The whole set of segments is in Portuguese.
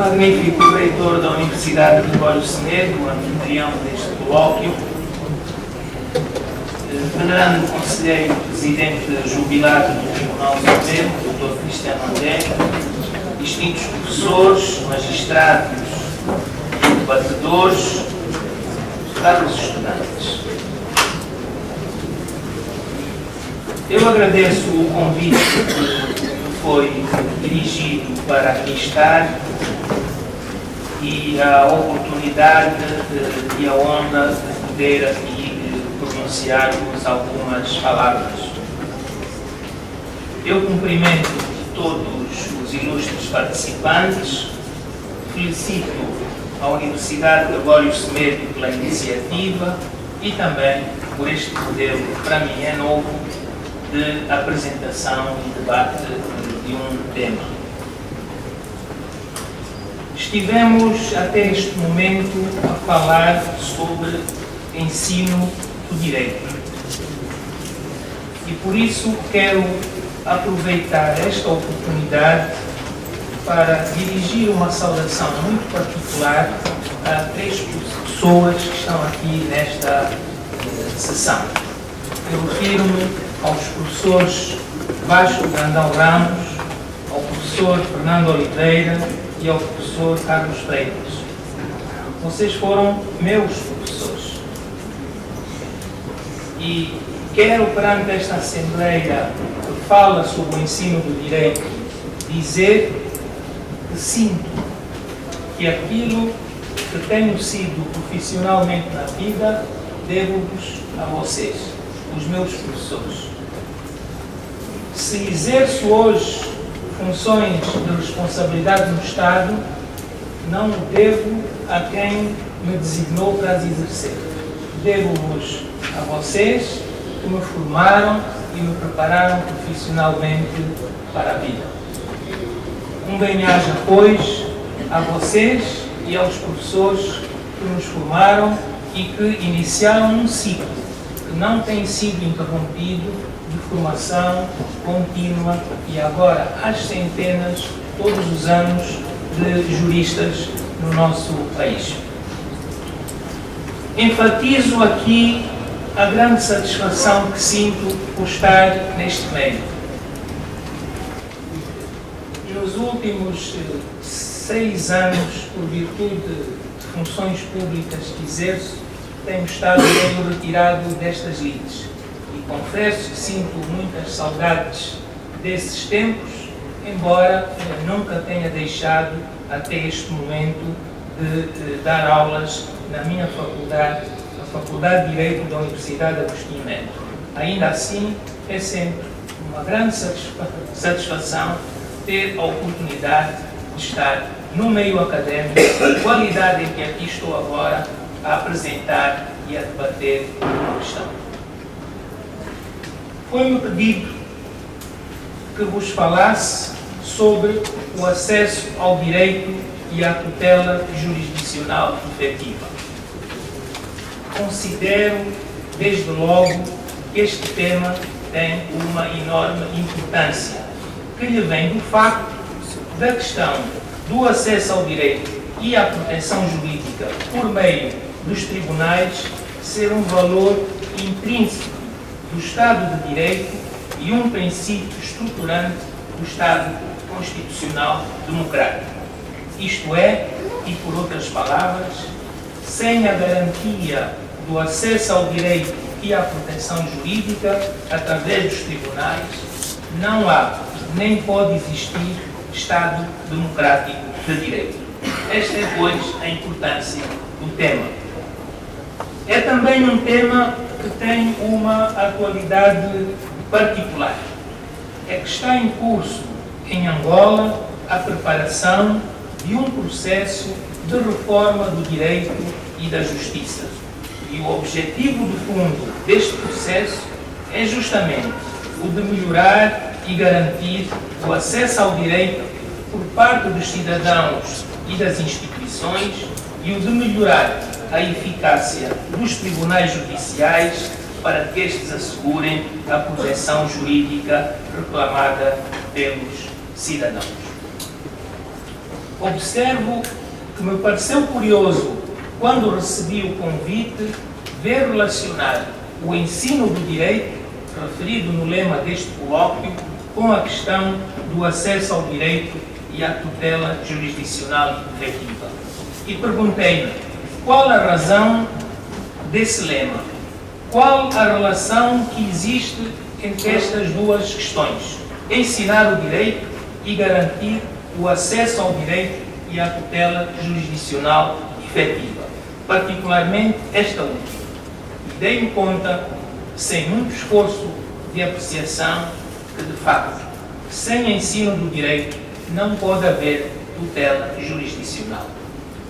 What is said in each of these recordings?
magnífico reitor da Universidade de Gregório Semedo, anfitrião deste colóquio, venerando conselheiro presidente jubilado do Tribunal Supremo, Dr. Cristiano André, distintos professores, magistrados, debatedores, caros estudantes. Eu agradeço o convite que foi dirigido para aqui estar e a oportunidade e a honra de poder aqui pronunciar-vos algumas palavras. Eu cumprimento todos os ilustres participantes, felicito a Universidade de Gregório Semedo pela iniciativa e também por este modelo que para mim é novo de apresentação e debate de um tema. Estivemos até este momento a falar sobre ensino do direito e por isso quero aproveitar esta oportunidade para dirigir uma saudação muito particular a três pessoas que estão aqui nesta sessão. Eu refiro-me aos professores Vasco Brandão Ramos, ao professor Fernando Oliveira e ao professor Carlos Freitas. Vocês foram meus professores. E quero, perante esta Assembleia que fala sobre o ensino do direito, dizer que sinto que aquilo que tenho sido profissionalmente na vida, devo-vos a vocês, os meus professores. Se exerço hoje funções de responsabilidade no Estado, não devo a quem me designou para as exercer. Devo-vos a vocês que me formaram e me prepararam profissionalmente para a vida. Um bem-aja, pois, a vocês e aos professores que nos formaram e que iniciaram um ciclo que não tem sido interrompido de formação contínua e agora às centenas, todos os anos, de juristas no nosso país. Enfatizo aqui a grande satisfação que sinto por estar neste meio. Nos últimos 6 anos, por virtude de funções públicas que exerço, tenho estado meio retirado destas lides. E confesso que sinto muitas saudades desses tempos, embora nunca tenha deixado até este momento de dar aulas na minha faculdade, a Faculdade de Direito da Universidade Agostinho Neto. Ainda assim, é sempre uma grande satisfação ter a oportunidade de estar no meio académico, qualidade em que aqui estou agora a apresentar e a debater uma questão. Foi-me pedido que vos falasse sobre o acesso ao direito e à tutela jurisdicional efetiva. Considero, desde logo, que este tema tem uma enorme importância, que lhe vem do facto da questão do acesso ao direito e à proteção jurídica por meio dos tribunais ser um valor intrínseco do Estado de Direito e um princípio estruturante do Estado Constitucional Democrático. Isto é, e por outras palavras, sem a garantia do acesso ao direito e à proteção jurídica através dos tribunais, não há nem pode existir Estado Democrático de Direito. Esta é, pois, a importância do tema. É também um tema que tem uma atualidade particular. É que está em curso, em Angola, a preparação de um processo de reforma do direito e da justiça. E o objetivo de fundo deste processo é justamente o de melhorar e garantir o acesso ao direito por parte dos cidadãos e das instituições e o de melhorar a eficácia dos tribunais judiciais para que estes assegurem a proteção jurídica reclamada pelos cidadãos. observo que me pareceu curioso, quando recebi o convite, ver relacionar o ensino do direito, referido no lema deste colóquio, com a questão do acesso ao direito e à tutela jurisdicional efetiva. E perguntei-me qual a razão desse lema, qual a relação que existe entre estas duas questões, ensinar o direito e garantir o acesso ao direito e à tutela jurisdicional efetiva, particularmente esta última. E dei-me conta, sem muito esforço de apreciação, que de facto, sem ensino do direito, não pode haver tutela jurisdicional.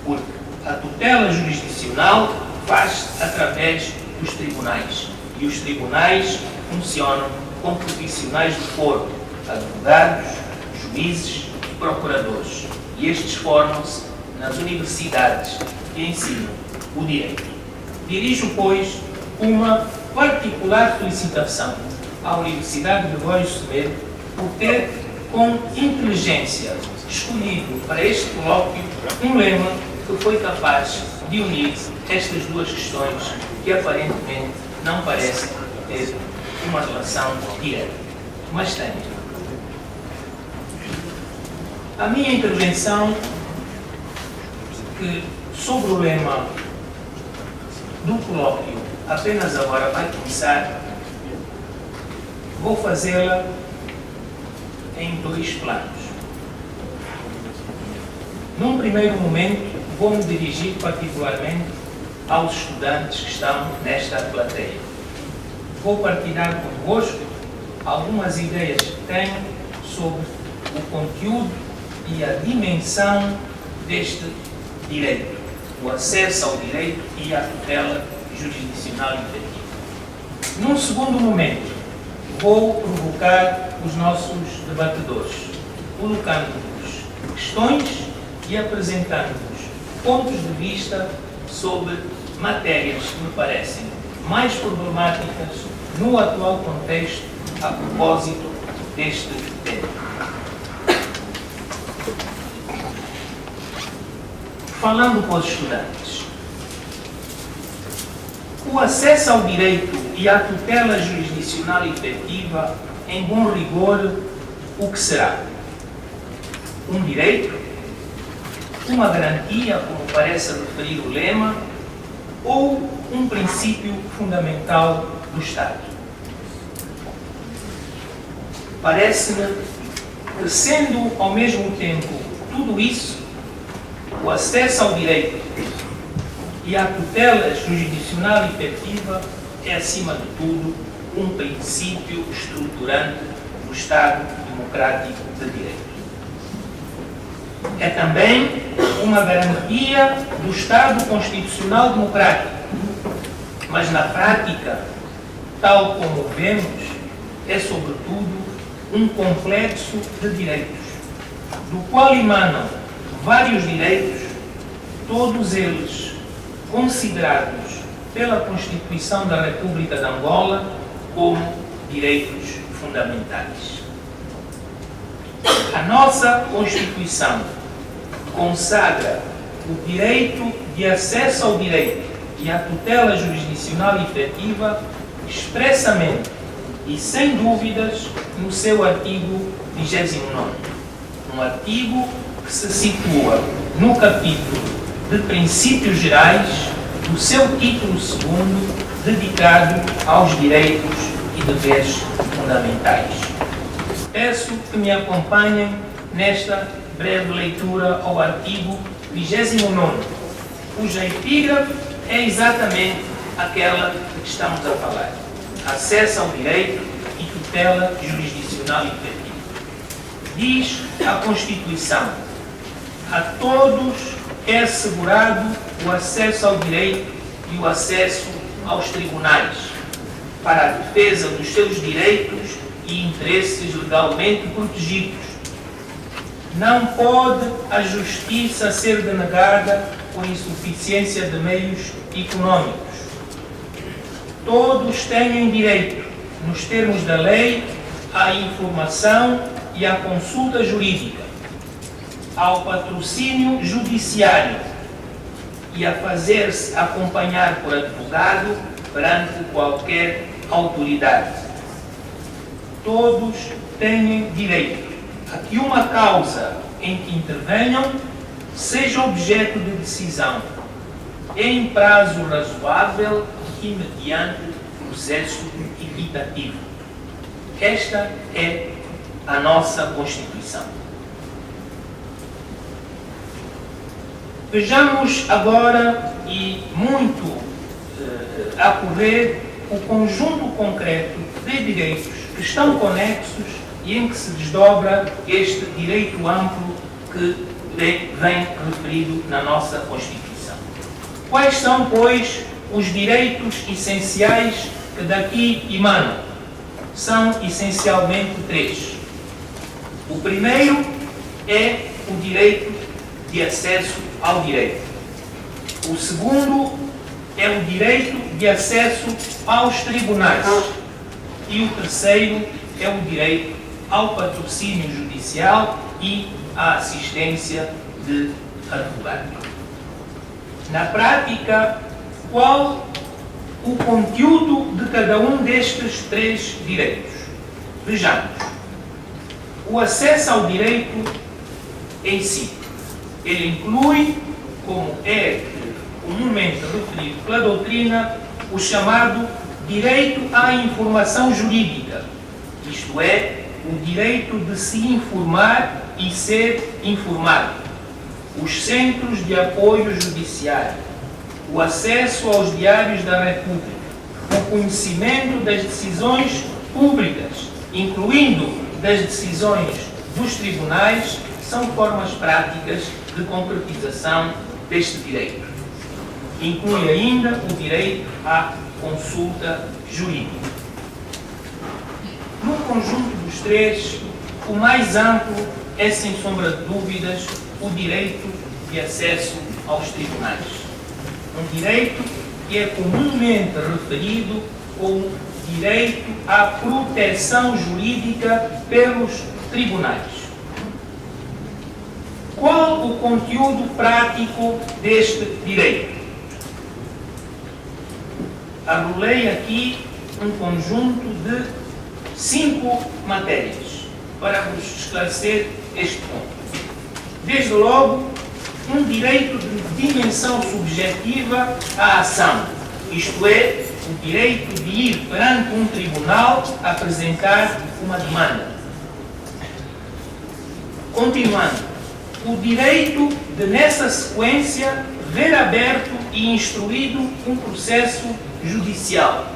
Porque a tutela jurisdicional faz-se através dos tribunais. E os tribunais funcionam com profissionais de foro, advogados, juízes e procuradores. E estes formam-se nas universidades que ensinam o direito. Dirijo, pois, uma particular felicitação à Universidade de Gregório Semedo por ter, com inteligência, escolhido para este colóquio um lema que foi capaz de unir estas duas questões que aparentemente não parecem ter uma relação direta, mas têm. A minha intervenção, que sobre o lema do colóquio apenas agora vai começar, vou fazê-la em dois planos. Num primeiro momento, vou-me dirigir particularmente aos estudantes que estão nesta plateia. Vou partilhar convosco algumas ideias que tenho sobre o conteúdo e a dimensão deste direito, o acesso ao direito e à tutela jurisdicional efetiva. Num segundo momento, vou provocar os nossos debatedores, colocando-vos questões e apresentando-vos pontos de vista sobre matérias que me parecem mais problemáticas no atual contexto a propósito deste tema. Falando com os estudantes, o acesso ao direito e à tutela jurisdicional efetiva, em bom rigor, o que será? Um direito? Uma garantia, como parece referir o lema, ou um princípio fundamental do Estado? Parece-me que, sendo ao mesmo tempo tudo isso, o acesso ao direito e à tutela jurisdicional efetiva é, acima de tudo, um princípio estruturante do Estado democrático de direito. É também uma garantia do Estado constitucional democrático, mas na prática, tal como vemos, é sobretudo um complexo de direitos, do qual emanam vários direitos, todos eles considerados pela Constituição da República de Angola como direitos fundamentais. A nossa Constituição consagra o direito de acesso ao direito e à tutela jurisdicional efetiva expressamente e sem dúvidas no seu artigo 29º, um artigo que se situa no capítulo de Princípios Gerais do seu título 2º, dedicado aos direitos e deveres fundamentais. Peço que me acompanhem nesta breve leitura ao artigo 29º, cuja epígrafe é exatamente aquela de que estamos a falar: acesso ao direito e tutela jurisdicional efetiva. Diz a Constituição: a todos é assegurado o acesso ao direito e o acesso aos tribunais para a defesa dos seus direitos e interesses legalmente protegidos. Não pode a justiça ser denegada por insuficiência de meios econômicos. Todos têm direito, nos termos da lei, à informação e à consulta jurídica. ao patrocínio judiciário e a fazer-se acompanhar por advogado perante qualquer autoridade. Todos têm direito a que uma causa em que intervenham seja objeto de decisão em prazo razoável e mediante processo equitativo. Esta é a nossa Constituição. Vejamos agora, e muito a correr, o conjunto concreto de direitos que estão conexos e em que se desdobra este direito amplo que vem referido na nossa Constituição. Quais são, pois, os direitos essenciais que daqui emanam? São essencialmente três. O primeiro é o direito de acesso ao direito. O segundo é o direito de acesso aos tribunais. E o terceiro é o direito ao patrocínio judicial e à assistência de advogado. Na prática, qual o conteúdo de cada um destes três direitos? Vejamos. O acesso ao direito em si. Ele inclui, como é comumente referido pela doutrina, o chamado direito à informação jurídica, isto é, o direito de se informar e ser informado, os centros de apoio judiciário, o acesso aos diários da República, o conhecimento das decisões públicas, incluindo das decisões dos tribunais, são formas práticas de concretização deste direito. Inclui ainda o direito à consulta jurídica. No conjunto dos três, o mais amplo é, sem sombra de dúvidas, o direito de acesso aos tribunais. Um direito que é comumente referido como direito à proteção jurídica pelos tribunais. Qual o conteúdo prático deste direito? Arrolei aqui um conjunto de 5 matérias para vos esclarecer este ponto. Desde logo, um direito de dimensão subjetiva à ação, isto é, o direito de ir perante um tribunal apresentar uma demanda. Continuando, o direito de, nessa sequência, ver aberto e instruído um processo judicial.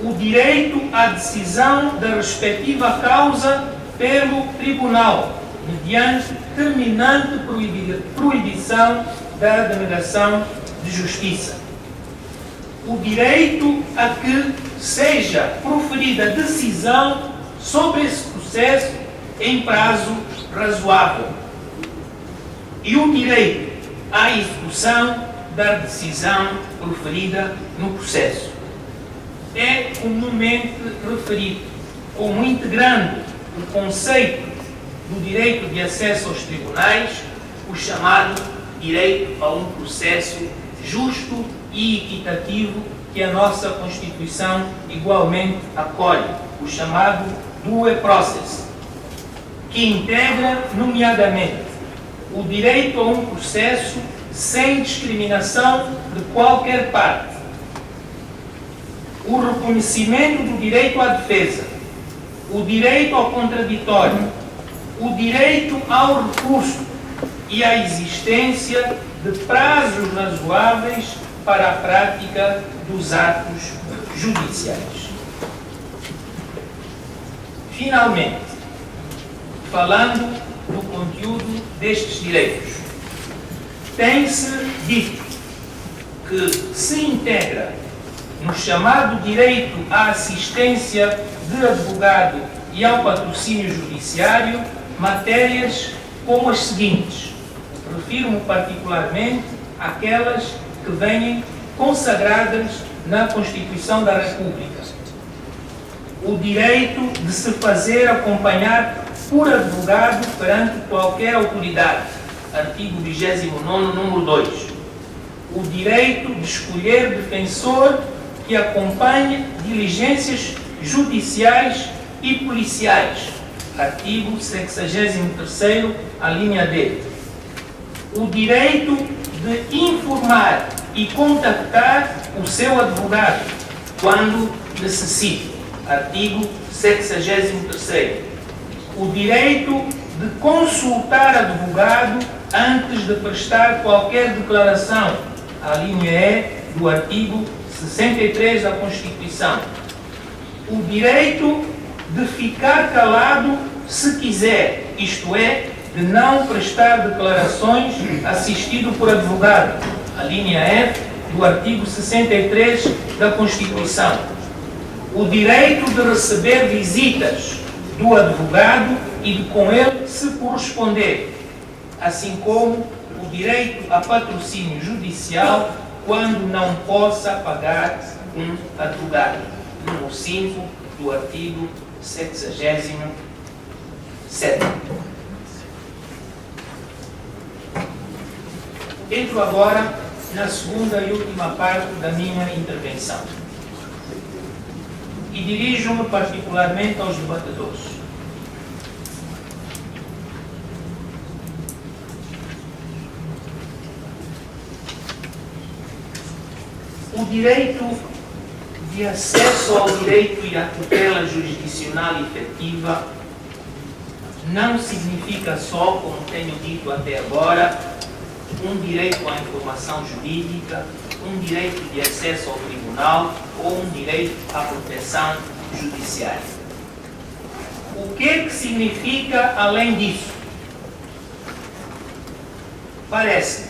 O direito à decisão da respectiva causa pelo tribunal, mediante terminante proibição da denegação de justiça. O direito a que seja proferida decisão sobre esse processo em prazo razoável. E o direito à execução da decisão proferida no processo. É comumente referido como integrando o conceito do direito de acesso aos tribunais, o chamado direito a um processo justo e equitativo, que a nossa Constituição igualmente acolhe, o chamado due process, que integra, nomeadamente, o direito a um processo sem discriminação de qualquer parte, o reconhecimento do direito à defesa, o direito ao contraditório, o direito ao recurso e a existência de prazos razoáveis para a prática dos atos judiciais. Finalmente, falando do conteúdo destes direitos, tem-se dito que se integra no chamado direito à assistência de advogado e ao patrocínio judiciário matérias como as seguintes. Refiro-me particularmente àquelas que vêm consagradas na Constituição da República. O direito de se fazer acompanhar por advogado perante qualquer autoridade. Artigo 29º, número 2. O direito de escolher defensor que acompanhe diligências judiciais e policiais. Artigo 63º, a linha D. O direito de informar e contactar o seu advogado quando necessite. Artigo 63º. O direito de consultar advogado antes de prestar qualquer declaração. A linha E do artigo 63 da Constituição. O direito de ficar calado se quiser, isto é, de não prestar declarações assistido por advogado. A linha F do artigo 63 da Constituição. O direito de receber visitas do advogado e de com ele se corresponder, assim como o direito a patrocínio judicial quando não possa pagar um advogado. Número 5 do artigo 67. Entro agora na segunda e última parte da minha intervenção e dirijo-me particularmente aos debatedores. O direito de acesso ao direito e à tutela jurisdicional efetiva não significa só, como tenho dito até agora, um direito à informação jurídica, um direito de acesso ao tribunal ou um direito à proteção judiciária. O que é que significa além disso? Parece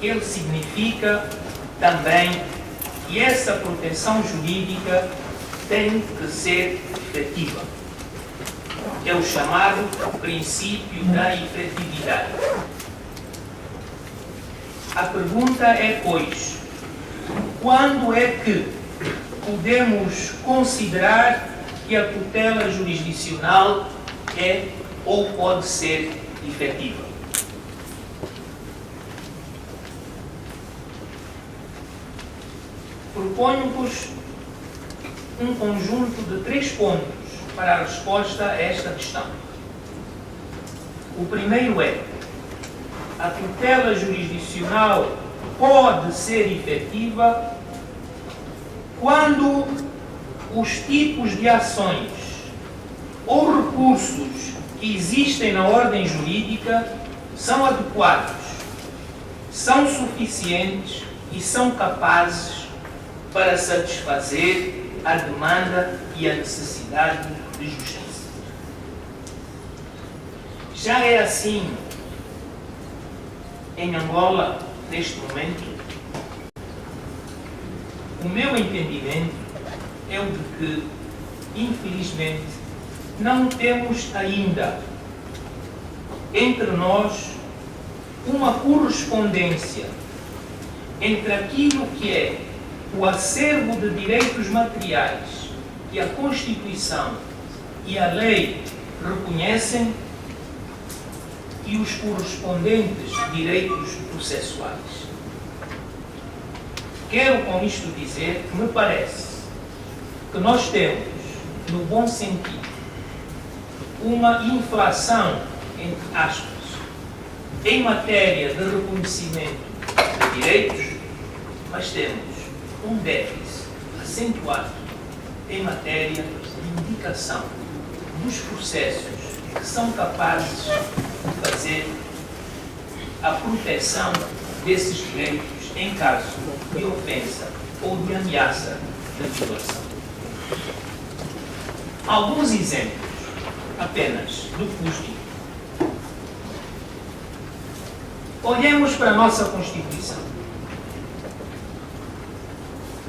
que ele significa também que essa proteção jurídica tem que ser efetiva. É o chamado princípio da efetividade. A pergunta é, pois, quando é que podemos considerar que a tutela jurisdicional é ou pode ser efetiva? Proponho-vos um conjunto de 3 pontos para a resposta a esta questão. O primeiro é: a tutela jurisdicional pode ser efetiva quando os tipos de ações ou recursos que existem na ordem jurídica são adequados, são suficientes e são capazes para satisfazer a demanda e a necessidade de justiça. Já é assim em Angola, neste momento? O meu entendimento é o de que, infelizmente, não temos ainda entre nós uma correspondência entre aquilo que é o acervo de direitos materiais que a Constituição e a lei reconhecem e os correspondentes direitos processuais. Quero com isto dizer que me parece que nós temos, no bom sentido, uma inflação, entre aspas, em matéria de reconhecimento de direitos, mas temos um déficit acentuado em matéria de indicação dos processos que são capazes de fazer a proteção desses direitos em caso de ofensa ou de ameaça de violação. Alguns exemplos apenas do que nos digo. Olhemos para a nossa Constituição.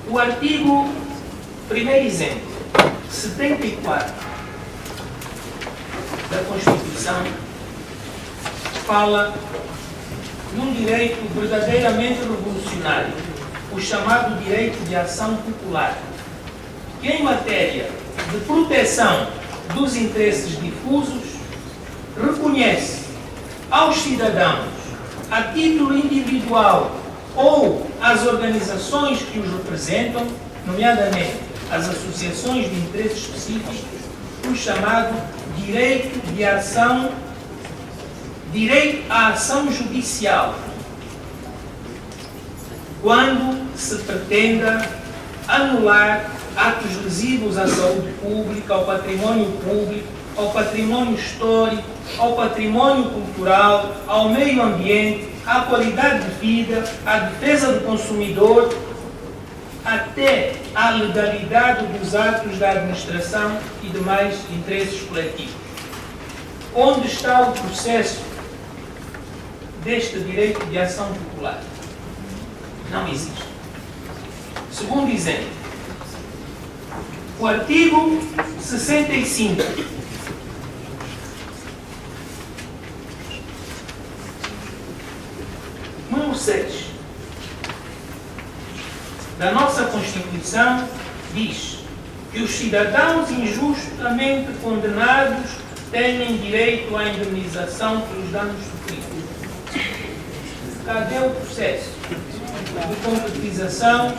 O artigo, primeiro exemplo, 74 da Constituição fala num direito verdadeiramente revolucionário, o chamado direito de ação popular, que em matéria de proteção dos interesses difusos, reconhece aos cidadãos, a título individual ou às organizações que os representam, nomeadamente as associações de interesses específicos, o chamado direito à ação judicial, quando se pretenda anular atos lesivos à saúde pública, ao património público, ao património histórico, ao património cultural, ao meio ambiente, à qualidade de vida, à defesa do consumidor, até à legalidade dos atos da administração e demais interesses coletivos. Onde está o processo deste direito de ação popular? Não existe. Segundo exemplo, o artigo 65 número 6 da nossa Constituição diz que os cidadãos injustamente condenados têm direito à indemnização pelos danos sofridos. Cadê o processo de concretização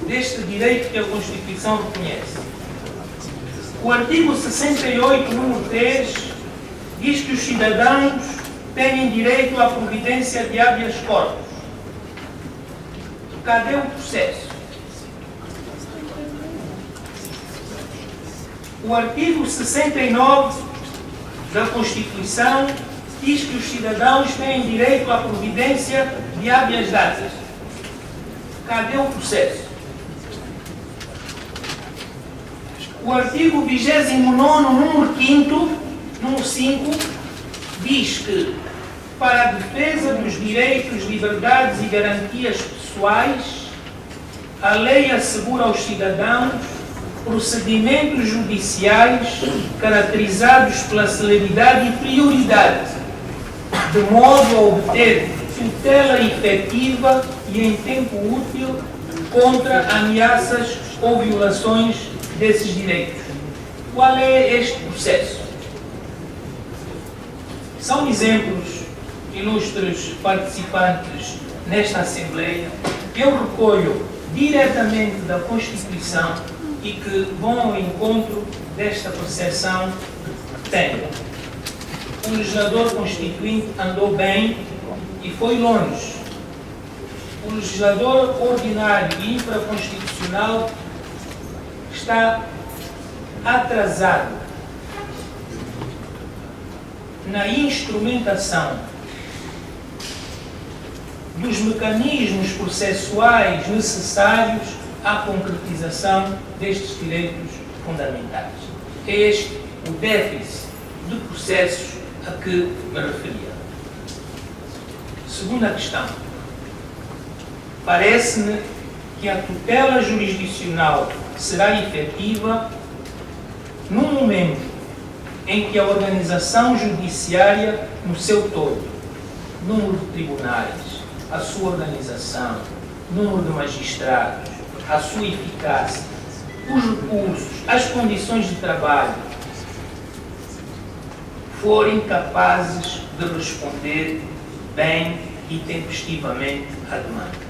deste direito que a Constituição reconhece? O artigo 68, número 3, diz que os cidadãos têm direito à providência de habeas corpus. Cadê o processo? O artigo 69 da Constituição diz que os cidadãos têm direito à providência de habeas datas. Cadê o processo? O artigo 29, número 5º, número 5, diz que, para a defesa dos direitos, liberdades e garantias pessoais, a lei assegura aos cidadãos procedimentos judiciais caracterizados pela celeridade e prioridade, de modo a obter tutela efetiva e em tempo útil contra ameaças ou violações desses direitos. Qual é este processo? São exemplos, ilustres participantes nesta Assembleia, que eu recolho diretamente da Constituição e que vão ao encontro desta percepção que tenho. O legislador constituinte andou bem e foi longe. O legislador ordinário e infraconstitucional está atrasado na instrumentação dos mecanismos processuais necessários à concretização destes direitos fundamentais. É este o déficit de processos a que me referia. Segunda questão. Parece-me que a tutela jurisdicional será efetiva no momento em que a organização judiciária, no seu todo, número de tribunais, a sua organização, número de magistrados, a sua eficácia, os recursos, as condições de trabalho, forem capazes de responder bem e tempestivamente à demanda.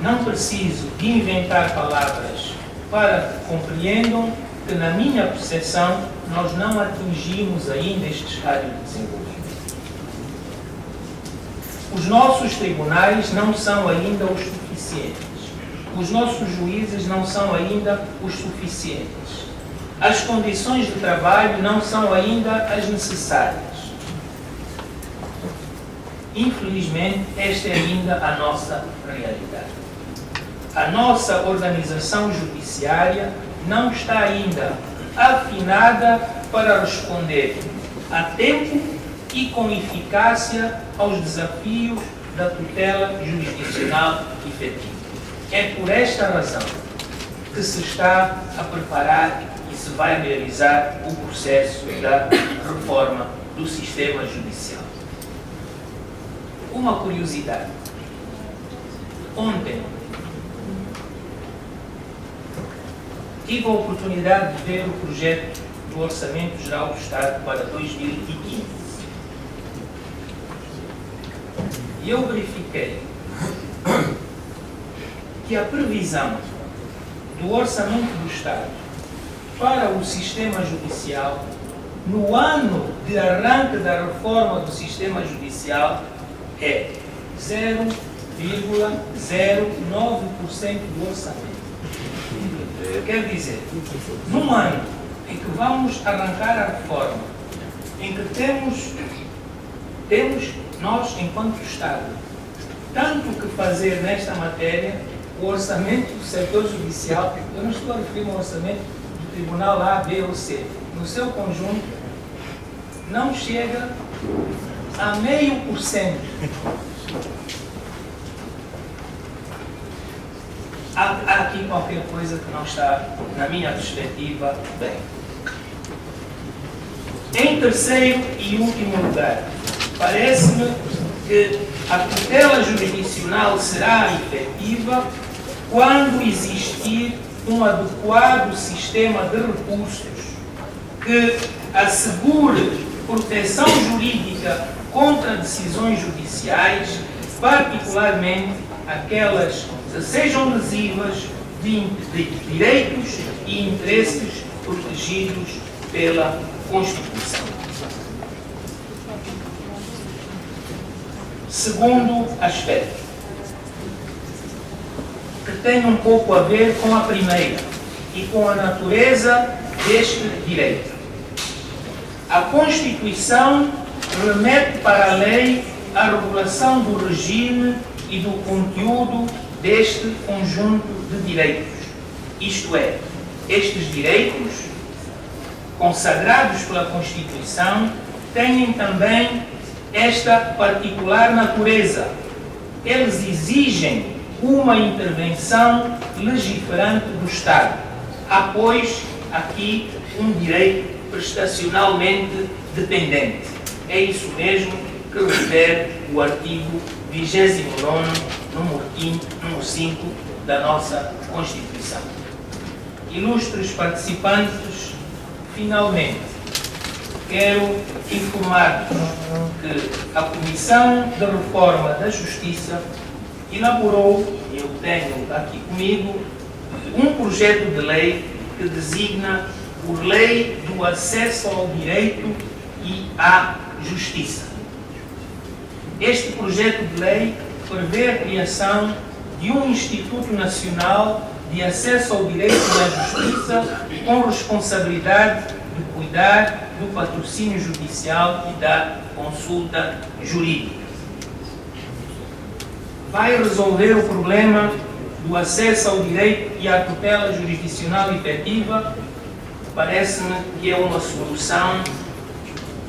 Não preciso de inventar palavras para que compreendam que, na minha percepção, nós não atingimos ainda este estágio de desenvolvimento. Os nossos tribunais não são ainda os suficientes. Os nossos juízes não são ainda os suficientes. As condições de trabalho não são ainda as necessárias. Infelizmente, esta é ainda a nossa realidade. A nossa organização judiciária não está ainda afinada para responder a tempo e com eficácia aos desafios da tutela jurisdicional efetiva. É por esta razão que se está a preparar e se vai realizar o processo da reforma do sistema judicial. Uma curiosidade. Ontem, tive a oportunidade de ver o projeto do Orçamento Geral do Estado para 2015. E eu verifiquei que a previsão do Orçamento do Estado para o sistema judicial, no ano de arranque da reforma do sistema judicial, é 0,09% do orçamento. Quer dizer, num ano em que vamos arrancar a reforma, em que temos nós, enquanto Estado, tanto que fazer nesta matéria, o orçamento do setor judicial, eu não estou a referir ao orçamento do Tribunal A, B ou C, no seu conjunto, não chega a 0,5%. Há aqui qualquer coisa que não está, na minha perspectiva, bem. Em terceiro e último lugar, parece-me que a tutela jurisdicional será efetiva quando existir um adequado sistema de recursos que assegure proteção jurídica contra decisões judiciais, particularmente aquelas que sejam lesivas de direitos e interesses protegidos pela Constituição. Segundo aspecto, que tem um pouco a ver com a primeira e com a natureza deste direito. A Constituição remete para a lei a regulação do regime e do conteúdo deste conjunto de direitos. Isto é, estes direitos, consagrados pela Constituição, têm também esta particular natureza. Eles exigem uma intervenção legiferante do Estado. Há, pois, aqui um direito prestacionalmente dependente. É isso mesmo que refere o artigo 29, número 5 da nossa Constituição. Ilustres participantes, finalmente, quero informar-vos que a Comissão de Reforma da Justiça elaborou, e eu tenho aqui comigo, um projeto de lei que designa por Lei do Acesso ao Direito e à Justiça. Este projeto de lei prevê a criação de um Instituto Nacional de Acesso ao Direito e à Justiça com responsabilidade de cuidar do patrocínio judicial e da consulta jurídica. Vai resolver o problema do acesso ao direito e à tutela jurisdicional efetiva. Parece-me que é uma solução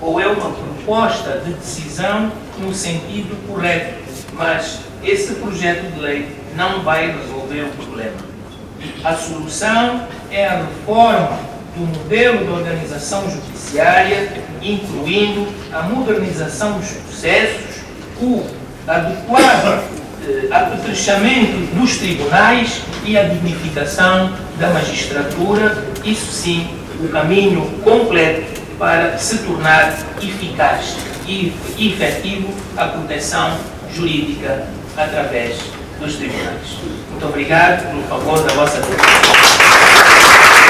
ou é uma proposta de decisão no sentido correto, mas esse projeto de lei não vai resolver o problema. A solução é a reforma do modelo de organização judiciária, incluindo a modernização dos processos, o adequado apetrechamento dos tribunais e a dignificação da magistratura, isso sim, o caminho completo para se tornar eficaz e efetivo a proteção jurídica através dos tribunais. Muito obrigado pelo favor da vossa atenção.